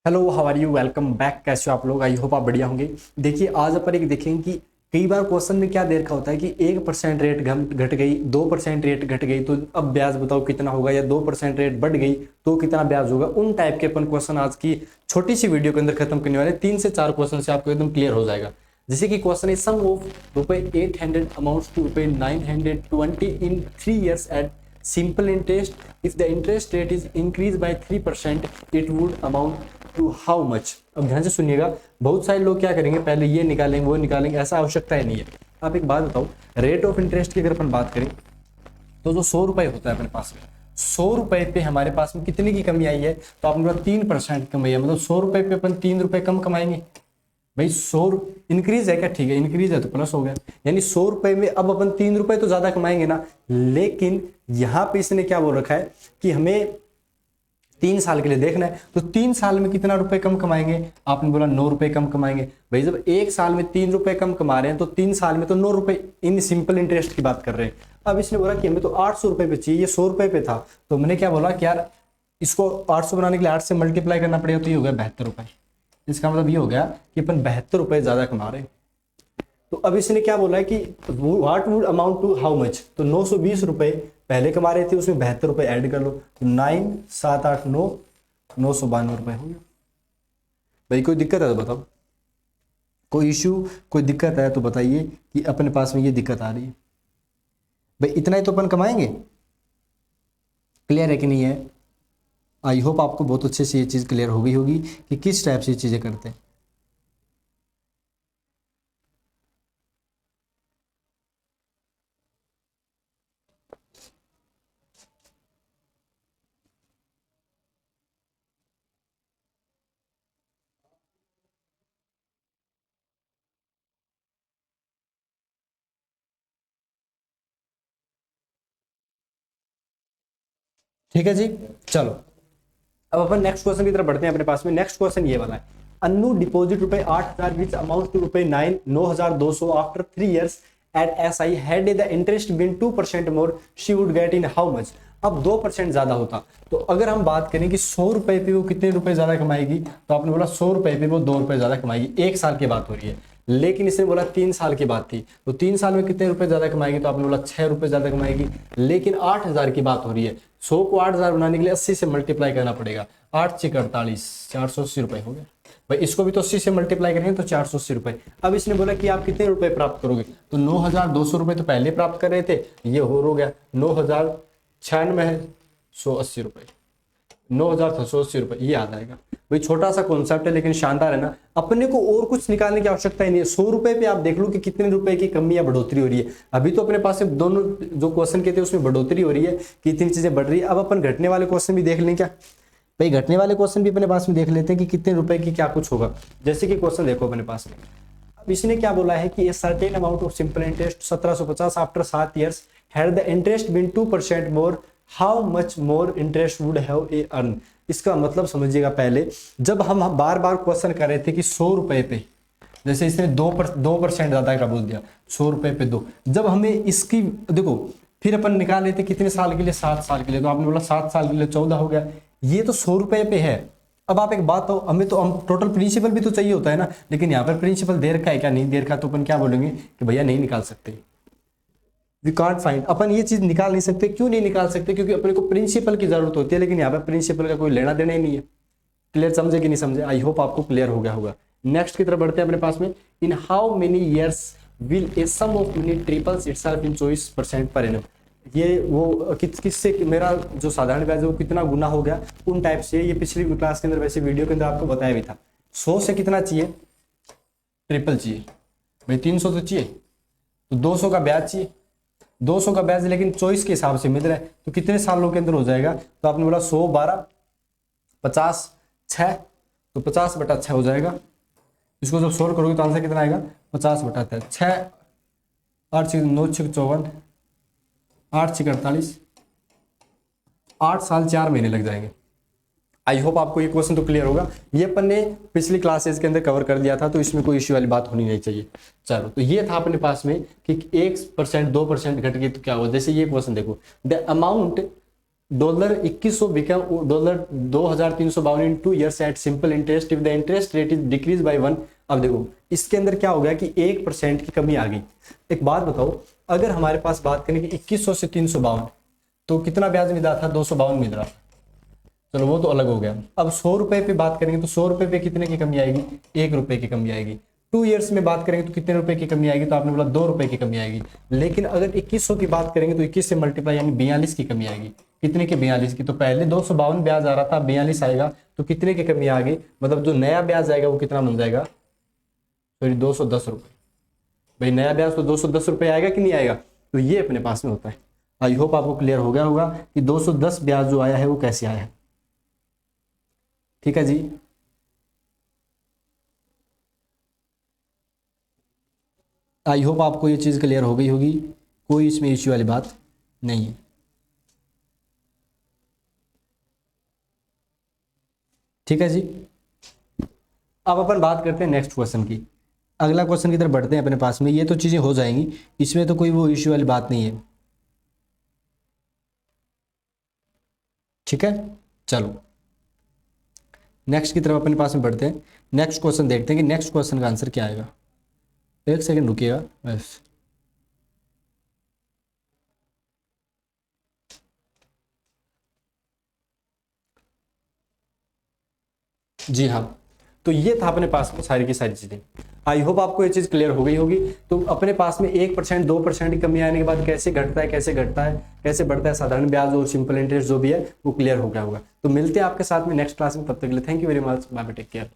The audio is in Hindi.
Hello, how are you? Welcome back. कैसे हो आप लोग? आई होप आप बढ़िया होंगे। देखिए, आज अपन एक देखेंगे कि कई बार क्वेश्चन में क्या दे रखा होता है कि 1% रेट घट गई, 2% रेट घट गई तो अब ब्याज बताओ कितना होगा, या 2% रेट बढ़ गई तो कितना ब्याज होगा। उन टाइप के अपन क्वेश्चन आज की छोटी सी वीडियो के अंदर खत्म करने वाले। 3 से 4 क्वेश्चन से आपको एकदम क्लियर हो जाएगा। जैसे कि क्वेश्चन है, sum of ₹800 amounts to ₹920 in 3 years at simple interest. If the interest rate is increased by 3%, it would amount to how much? अब ध्यान से सुनिएगा। बहुत सारे लोग क्या करेंगे, पहले ये निकालेंगे वो निकालेंगे, ऐसा आवश्यकता ही नहीं है। आप एक बात बताओ, रेट ऑफ इंटरेस्ट की अगर अपन बात करें तो जो 100 रुपए होता है अपने पास में, 100 रुपए पे हमारे पास में कितने की कमी आई है? तो आपने बोला 3% कमी है, मतलब 100 रुपए पे अपन 3 रुपए कम कमाएंगे। भाई 100 इंक्रीज है क्या? ठीक है, इंक्रीज है तो प्लस हो गया, यानी 100 रुपए में अब अपन 3 रुपए तो ज्यादा कमाएंगे ना। लेकिन यहां पे इसने क्या बोल रखा है कि हमें 3 साल के लिए देखना है, तो 3 साल में कितना रुपए कम कमाएंगे? आपने बोला 9 रुपए कम कमाएंगे। भाई जब 1 साल में 3 रुपए कम कमा रहे हैं तो 3 साल में तो 9 रुपए इन सिंपल इंटरेस्ट की बात कर रहे हैं। अब इसने बोला कि हमें तो 800 रुपए पे चाहिए, ये 100 रुपए पे था, तो मैंने क्या बोला कि यार इसको 800 बनाने के लिए 8 से मल्टीप्लाई करना पड़ेगा, तो ये हो गया 72 रुपए। इसका मतलब ये हो गया कि अपन 72 रुपए ज्यादा कमा रहे हैं। तो अब इसने क्या बोला है कि what would amount to how much? तो 920 रुपए पहले कमा रहे थे, उसमें 72 रुपए ऐड कर लो, तो 9 7 8 9 992 रुपए हो गया। भाई कोई दिक्कत है तो बताओ, कोई इश्यू कोई दिक्कत है तो बताइए कि अपने पास में ये दिक्कत आ रही है। भाई इतना ही तो अपन कमाएंगे। क्लियर है कि नहीं है? आई होप आपको बहुत अच्छे से ये चीज क्लियर हो गई होगी कि किस टाइप से ये चीजें करते हैं। ठीक है जी, चलो अब अपन नेक्स्ट क्वेश्चन की तरफ बढ़ते हैं। अपने पास में नेक्स्ट क्वेश्चन ये वाला है, Annu deposit ₹8,000 which amount to ₹9,200 after 3 years at SI had the interest been 2% more she would get in how much? अब 2% ज्यादा होता, तो अगर हम बात करें कि 100 रुपए पे वो कितने रुपए ज्यादा कमाएगी, तो आपने बोला 100 रुपए पे वो 2 रुपए ज्यादा कमाएगी। 1 साल की बात हो रही है, लेकिन इसने बोला 3 साल की बात थी, तो 3 साल में कितने रुपए ज्यादा कमाएगी? तो आपने बोला 6 रुपए ज्यादा कमाएगी। लेकिन 8,000 की बात हो रही है, 100 को 8,000 बनाने के लिए 80 से मल्टीप्लाई करना पड़ेगा। 8 × 48 480 रुपए हो गए। भाई इसको भी तो 80 से मल्टीप्लाई करेंगे तो 480 रुपए। अब इसने बोला कि आप कितने रुपए प्राप्त करोगे, तो 9,200 रुपए तो पहले प्राप्त कर रहे थे, ये हो गया 9,096 है 180 रुपए, 9,680 रुपए, ये आ जाएगा। भाई छोटा सा कॉन्सेप्ट है लेकिन शानदार है ना। अपने को और कुछ निकालने की आवश्यकता ही नहीं है। 100 रुपए पे आप देख लो कि कितने रुपए की कमी या बढ़ोतरी हो रही है। अभी तो अपने पास दोनों जो क्वेश्चन के थे उसमें बढ़ोतरी हो रही है कि इतनी चीजें बढ़ रही है। अब अपन घटने वाले क्वेश्चन भी देख लें क्या? भाई घटने वाले क्वेश्चन भी अपने पास में देख लेते हैं कि कितने रुपए की क्या कुछ होगा। जैसे कि क्वेश्चन देखो अपने पास में, अब इसने क्या बोला है कि certain amount of simple interest 1750 after 7 years had the interest been 2% more, how much more interest would have a earn? इसका मतलब समझिएगा। पहले जब हम बार बार क्वेश्चन कर रहे थे कि 100 रुपए पे, जैसे इसने 2% ज्यादा का बोल दिया, 100 रुपए पे 2, जब हमें इसकी देखो फिर अपन निकाल लेते कितने साल के लिए? 7 साल के लिए, तो आपने बोला 7 साल के लिए 14 हो गया। ये तो 100 रुपए पे है। अब आप एक बात हो, हमें तो हम टोटल प्रिंसिपल भी तो चाहिए होता है ना, लेकिन यहाँ पर प्रिंसिपल दे रखा है क्या? नहीं दे रखा, तो अपन क्या बोलेंगे कि भैया नहीं निकाल सकते, वी कांट फाइंड। अपन ये चीज निकाल नहीं सकते। क्यों नहीं निकाल सकते? क्योंकि अपने को प्रिंसिपल की जरूरत होती है, लेकिन यहाँ पर प्रिंसिपल का कोई लेना देना ही नहीं है। क्लियर समझे कि नहीं समझे? आई होप आपको क्लियर हो गया होगा। नेक्स्ट की तरफ बढ़ते हैं अपने पास में, in how many years will a sum of money triples itself in 24% per annum? ये वो किससे मेरा जो साधारण ब्याज है वो कितना गुना हो गया, उन टाइप से। ये पिछली क्लास के अंदर, वैसे वीडियो के अंदर आपको बताया भी था। 100 से कितना चाहिए? ट्रिपल चाहिए। भाई 300 तो चाहिए, तो 200 का ब्याज चाहिए। 200 का ब्याज लेकिन 24 के हिसाब से मिल रहा है, तो कितने सालों के अंदर हो जाएगा? तो आपने बोला 100 12 50 6, तो 50/6 हो जाएगा। इसको जब सोल्व करोगे तो आंसर कितना आएगा? 50/6। 6 8 6 9 6 54, 8 6 48, 8 साल 4 महीने लग जाएंगे। आई होप आपको ये क्वेश्चन तो क्लियर होगा। ये अपन ने पिछली क्लासेस के अंदर कवर कर दिया था, तो इसमें कोई इश्यू वाली बात होनी नहीं चाहिए। चलो, तो ये था अपने पास में कि 1% 2% घट गई तो क्या हुआ। जैसे ये क्वेश्चन देखो, the amount dollar 2100 become dollar 2352 in 2 years at simple interest if the interest rate is decrease by 1। अब देखो इसके अंदर क्या हो गया कि 1% की कमी आ गई। एक बात बताओ, अगर हमारे पास बात करें कि 2100 से 352 तो कितना ब्याज मिल रहा था, 252 मिल रहा था, चलो वो तो अलग हो गया। अब 100 रुपए पे बात करेंगे तो 100 रुपए पे कितने की कमी आएगी, 1 रुपए की कमी आएगी। 2 years में बात करेंगे तो कितने रुपए की कमी आएगी, तो आपने बोला 2 रुपए की कमी आएगी। लेकिन अगर 2100 की बात करेंगे तो 21 से मल्टीप्लाई यानी 42 की कमी आएगी। कितने की, 42 की। तो पहले 252 ब्याज आ रहा था, 42 आएगा तो कितने की कमी आ गई, मतलब जो नया ब्याज आएगा वो कितना बन जाएगा, सॉरी 210 रुपए। भाई नया ब्याज तो 210 रुपए आएगा कि नहीं आएगा, तो ये अपने पास में होता है। आई होप आपको क्लियर हो गया होगा कि 210 ब्याज जो आया है वो कैसे आया है। ठीक है जी, आई होप आपको ये चीज़ क्लियर हो गई होगी, कोई इसमें इश्यू वाली बात नहीं है। ठीक है जी, अब अपन बात करते हैं नेक्स्ट क्वेश्चन की। अगला क्वेश्चन की तरफ बढ़ते हैं अपने पास में। ये तो चीज़ें हो जाएंगी, इसमें तो कोई वो इश्यू वाली बात नहीं है। ठीक है, चलो नेक्स्ट की तरफ अपने पास में बढ़ते हैं। नेक्स्ट क्वेश्चन देखते हैं कि नेक्स्ट क्वेश्चन का आंसर क्या आएगा। एक सेकंड रुकिएगा बस। जी हाँ, तो ये था अपने पास में सारी की सारी चीजें। आई होप आपको ये चीज क्लियर हो गई होगी। तो अपने पास में 1% 2% की कमी आने के बाद कैसे घटता है, कैसे घटता है, कैसे बढ़ता है साधारण ब्याज और सिंपल इंटरेस्ट जो भी है वो क्लियर हो गया होगा। तो मिलते हैं आपके साथ में नेक्स्ट क्लास में, तब तक के लिए thank you very much, bye bye, take care.